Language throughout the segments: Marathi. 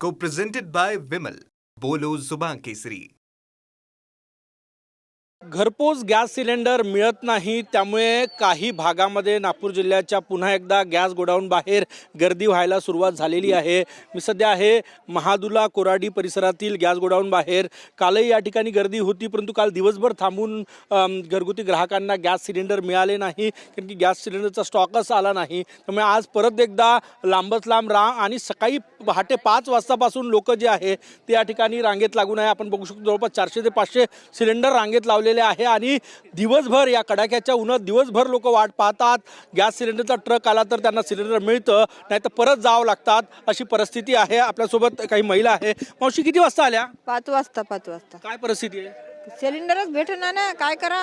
Co-presented by Vimal. बोलो जुबान केसरी. घरपोच गॅस सिलेंडर मिळत नाही, त्यामुळे काही भागामध्ये नागपूर जिल्ह्याच्या पुन्हा एकदा गॅस गोडाऊन बाहेर गर्दी व्हायला सुरुवात झालेली आहे. मी सध्या आहे महादुला कोराडी परिसरातील गॅस गोडाऊन बाहेर. कालही या ठिकाणी गर्दी होती, परंतु काल दिवसभर थांबून घरगुती ग्राहकांना गॅस सिलेंडर मिळाले नाही, कारण की गॅस सिलेंडरचा स्टॉकच आला नाही. त्यामुळे आज परत एकदा लांबच लांब रांग आणि सकाळी पहाटे 5 वाजतापासून लोक जे आहे ते या ठिकाणी रांगेत लागून आहे. आपण बघू शकतो जवळपास 400 ते 500 सिलेंडर रांगेत लावले आहे आणि दिवसभर या कडाक्याच्या उन्हात दिवसभर लोक वाट पाहतात. गॅस सिलेंडरचा ट्रक आला तर त्यांना सिलेंडर मिळतं, नाही तर परत जावं लागतात, अशी परिस्थिती आहे. आपल्यासोबत काही महिला आहे. मावशी किती वाजता आल्या? 5 वाजता. काय परिस्थिती आहे? सिलेंडरच भेटणार ना, काय करा,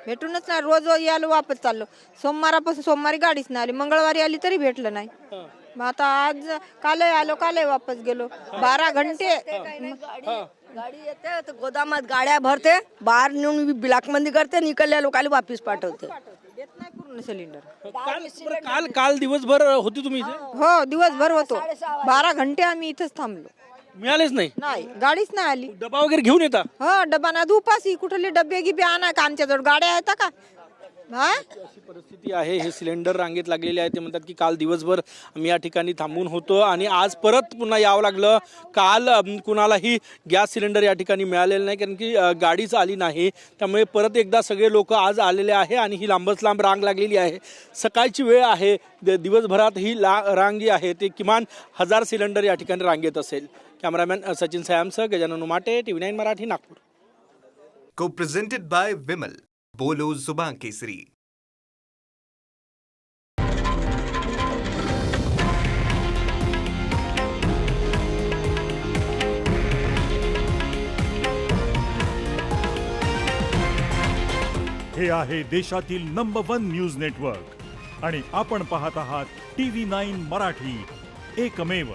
भेटूनच ना. रोज यायला वापस चाललो. सोमवारापासून सोमवारी गाडीच नाही आली, मंगळवारी आली तरी भेटलं नाही. मग आता आज कालही आलो, कालही वापस गेलो. 12 घंटे गाडी येते तर गोदामात गाड्या भरते, बाहेर नेऊन ब्लॅक मध्ये करते, निकलल्या लोकांना वापस पाठवते. देत नाही पूर्ण सिलेंडर. काल दिवसभर होती तुम्ही इथे? हो, दिवसभर होतो. 12 घंटे आम्ही इथंच थांबलो. मिळालेच नाही? नाही, गाडीच नाही आली. डबा वगैरे घेऊन येता? हो, डबा नाही, उपासी कुठले डबे गिबे आणा का? आमच्याजवळ गाड्या आहेत का? अशी परिस्थिती आहे. हे सिलेंडर रांगेत लागलेले आहे. ते म्हणतात की काल दिवसभर आम्ही या ठिकाणी थांबून होतो आणि आज परत पुन्हा यावं लागलं. काल कुणालाही गॅस सिलेंडर या ठिकाणी मिळालेलं नाही, कारण की गाडीच आली नाही. त्यामुळे परत एकदा सगळे लोक आज आलेले आहे आणि ही लांबच लांब रांग लागलेली आहे. सकाळची वेळ आहे. दिवसभरात ही रांग जी आहे ते किमान 1000 सिलेंडर या ठिकाणी रांगेत असेल. कॅमेरामॅन सचिन सयामसह Gajanan Umate, TV9 Marathi, Nagpur. Co-presented by Vimal. बोलो जुबान केसरी. हे आहे देशातील नंबर 1 न्यूज नेटवर्क आणि आपण पाहत आहात TV9 मराठी, एकमेव.